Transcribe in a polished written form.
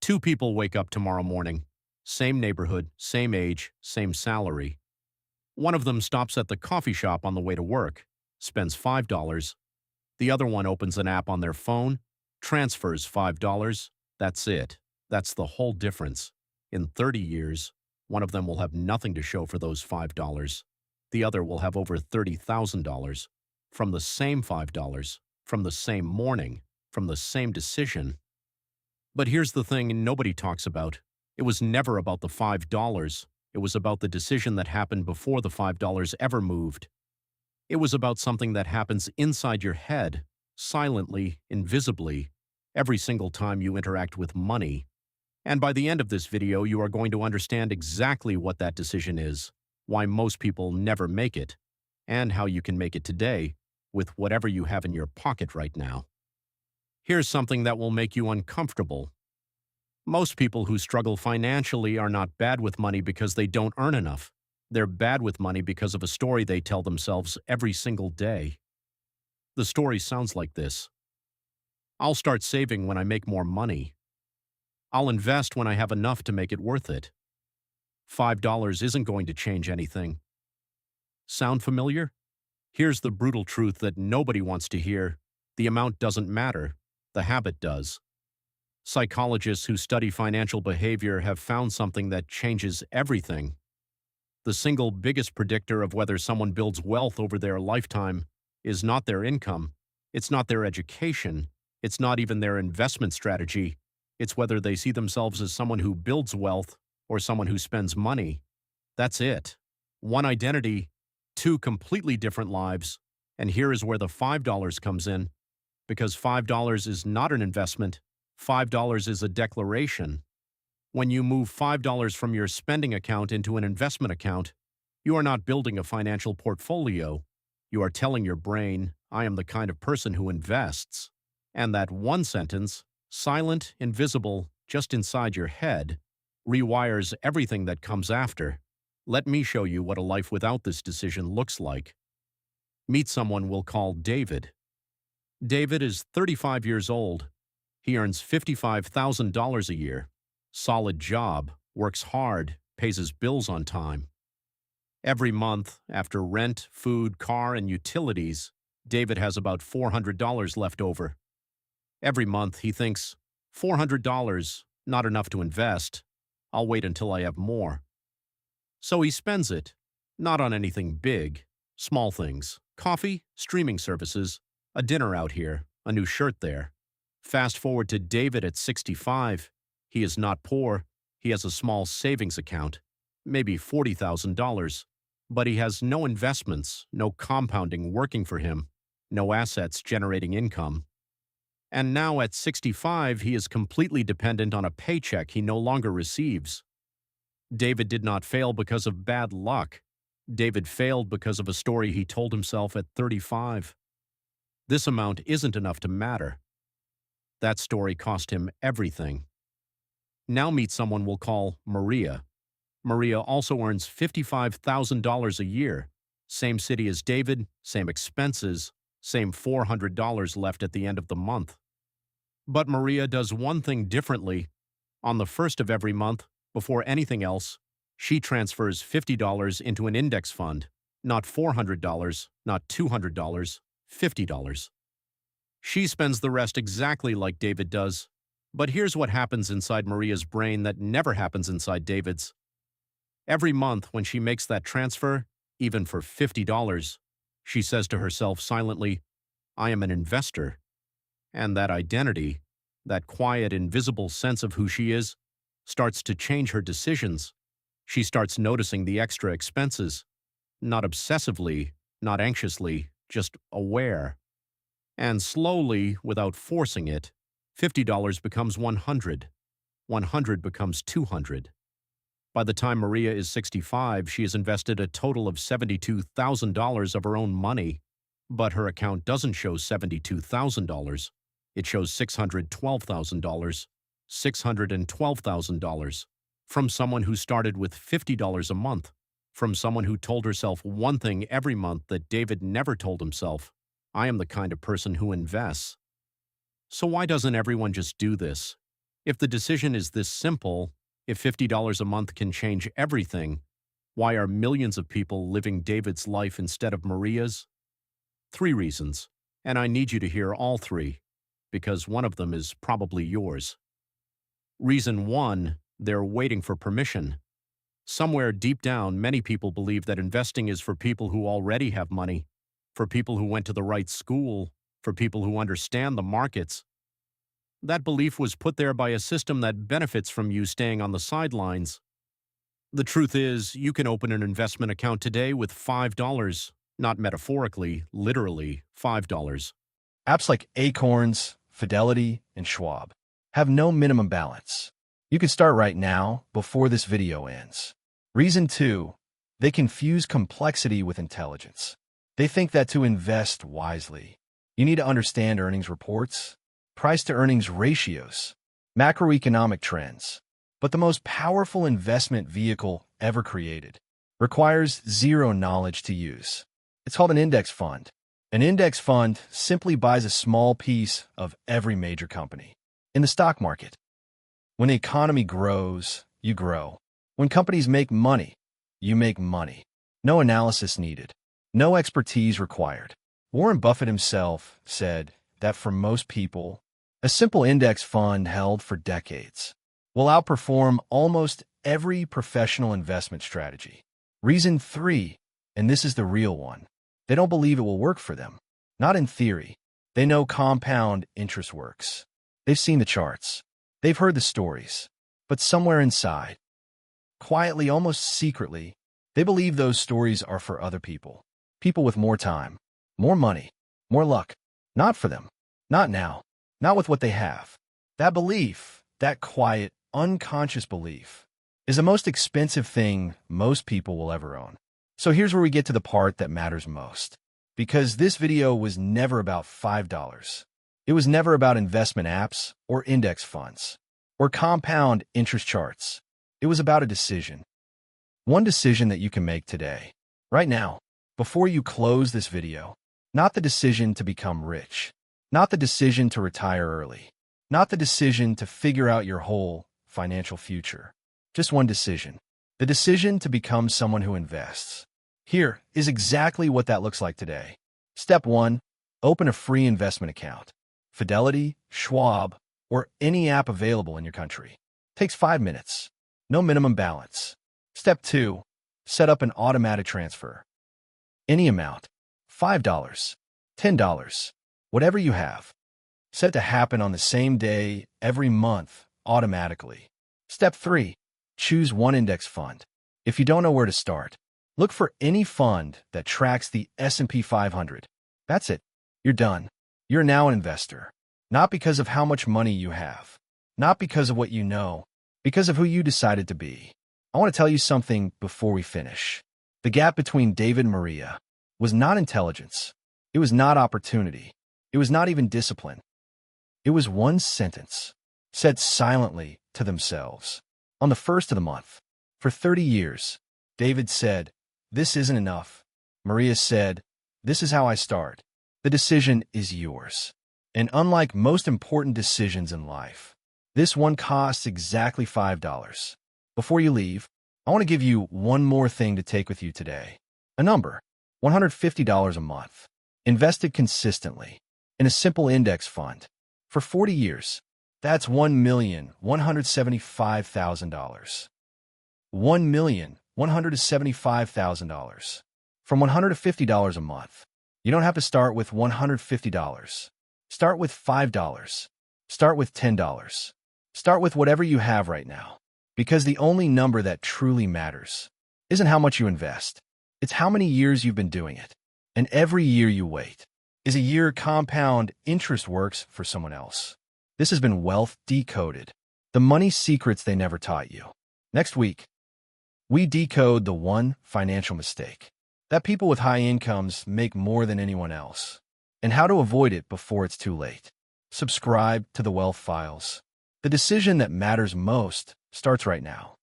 Two people wake up tomorrow morning. Same neighborhood, same age, same salary. One of them stops at the coffee shop on the way to work, spends $5. The other one opens an app on their phone, transfers $5. That's it. That's the whole difference. In 30 years, one of them will have nothing to show for those $5. The other will have over $30,000 from the same $5, from the same morning, from the same decision. But here's the thing nobody talks about. It was never about the $5. It was about the decision that happened before the $5 ever moved. It was about something that happens inside your head, silently, invisibly, every single time you interact with money. And by the end of this video, you are going to understand exactly what that decision is, why most people never make it, and how you can make it today with whatever you have in your pocket right now. Here's something that will make you uncomfortable. Most people who struggle financially are not bad with money because they don't earn enough. They're bad with money because of a story they tell themselves every single day. The story sounds like this. I'll start saving when I make more money. I'll invest when I have enough to make it worth it. $5 isn't going to change anything. Sound familiar? Here's the brutal truth that nobody wants to hear. The amount doesn't matter. The habit does. Psychologists who study financial behavior have found something that changes everything. The single biggest predictor of whether someone builds wealth over their lifetime is not their income, it's not their education, it's not even their investment strategy, it's whether they see themselves as someone who builds wealth or someone who spends money. That's it. One identity, two completely different lives, and here is where the $5 comes in. Because $5 is not an investment, $5 is a declaration. When you move $5 from your spending account into an investment account, you are not building a financial portfolio. You are telling your brain, I am the kind of person who invests. And that one sentence, silent, invisible, just inside your head, rewires everything that comes after. Let me show you what a life without this decision looks like. Meet someone we'll call David. David is 35 years old. He earns $55,000 a year. Solid job, works hard, pays his bills on time. Every month, after rent, food, car, and utilities, David has about $400 left over. Every month, he thinks, $400, not enough to invest. I'll wait until I have more. So he spends it, not on anything big, small things, coffee, streaming services, a dinner out here, a new shirt there. Fast forward to David at 65. He is not poor. He has a small savings account, maybe $40,000. But he has no investments, no compounding working for him, no assets generating income. And now at 65, he is completely dependent on a paycheck he no longer receives. David did not fail because of bad luck. David failed because of a story he told himself at 35. This amount isn't enough to matter. That story cost him everything. Now meet someone we'll call Maria. Maria also earns $55,000 a year. Same city as David, same expenses, same $400 left at the end of the month. But Maria does one thing differently. On the first of every month, before anything else, she transfers $50 into an index fund. Not $400, not $200, $50. She spends the rest exactly like David does. But here's what happens inside Maria's brain that never happens inside David's. Every month when she makes that transfer, even for $50, she says to herself silently, I am an investor. And that identity, that quiet, invisible sense of who she is, starts to change her decisions. She starts noticing the extra expenses. Not obsessively, not anxiously, just aware. And slowly, without forcing it, $50 becomes $100. $100 becomes $200. By the time Maria is 65, she has invested a total of $72,000 of her own money. But her account doesn't show $72,000. It shows $612,000. $612,000. From someone who started with $50 a month. From someone who told herself one thing every month that David never told himself. I am the kind of person who invests. So why doesn't everyone just do this? If the decision is this simple, if $50 a month can change everything, why are millions of people living David's life instead of Maria's? Three reasons, and I need you to hear all three, because one of them is probably yours. Reason one, they're waiting for permission. Somewhere deep down, many people believe that investing is for people who already have money, for people who went to the right school, for people who understand the markets. That belief was put there by a system that benefits from you staying on the sidelines. The truth is, you can open an investment account today with $5, not metaphorically, literally $5. Apps like Acorns, Fidelity, and Schwab have no minimum balance. You can start right now before this video ends. Reason 2, they confuse complexity with intelligence. They think that to invest wisely, you need to understand earnings reports, price-to-earnings ratios, macroeconomic trends. But the most powerful investment vehicle ever created requires zero knowledge to use. It's called an index fund. An index fund simply buys a small piece of every major company in the stock market. When the economy grows, you grow. When companies make money, you make money. No analysis needed. No expertise required. Warren Buffett himself said that for most people, a simple index fund held for decades will outperform almost every professional investment strategy. Reason 3, and this is the real one, they don't believe it will work for them. Not in theory. They know compound interest works. They've seen the charts. They've heard the stories. But somewhere inside, quietly, almost secretly, they believe those stories are for other people. People with more time, more money, more luck. Not for them. Not now. Not with what they have. That belief, that quiet, unconscious belief, is the most expensive thing most people will ever own. So here's where we get to the part that matters most. Because this video was never about $5. It was never about investment apps or index funds or compound interest charts. It was about a decision. One decision that you can make today, right now, before you close this video. Not the decision to become rich. Not the decision to retire early. Not the decision to figure out your whole financial future. Just one decision. The decision to become someone who invests. Here is exactly what that looks like today. Step 1. Open a free investment account. Fidelity, Schwab, or any app available in your country. Takes 5 minutes. No minimum balance. Step 2. Set up an automatic transfer. Any amount. $5, $10, whatever you have. Set to happen on the same day, every month, automatically. Step 3. Choose one index fund. If you don't know where to start, look for any fund that tracks the S&P 500. That's it. You're done. You're now an investor. Not because of how much money you have. Not because of what you know. Because of who you decided to be. I want to tell you something before we finish. The gap between David and Maria was not intelligence. It was not opportunity. It was not even discipline. It was one sentence, said silently to themselves. On the first of the month, for 30 years, David said, "This isn't enough." Maria said, "This is how I start." The decision is yours. And unlike most important decisions in life, this one costs exactly $5. Before you leave, I want to give you one more thing to take with you today. A number, $150 a month, invested consistently in a simple index fund for 40 years. That's $1,175,000. $1,175,000 from $150 a month. You don't have to start with $150. Start with $5. Start with $10. Start with whatever you have right now. Because the only number that truly matters isn't how much you invest. It's how many years you've been doing it. And every year you wait is a year compound interest works for someone else. This has been Wealth Decoded, the money secrets they never taught you. Next week, we decode the one financial mistake that people with high incomes make more than anyone else, and how to avoid it before it's too late. Subscribe to the Wealth Files. The decision that matters most starts right now.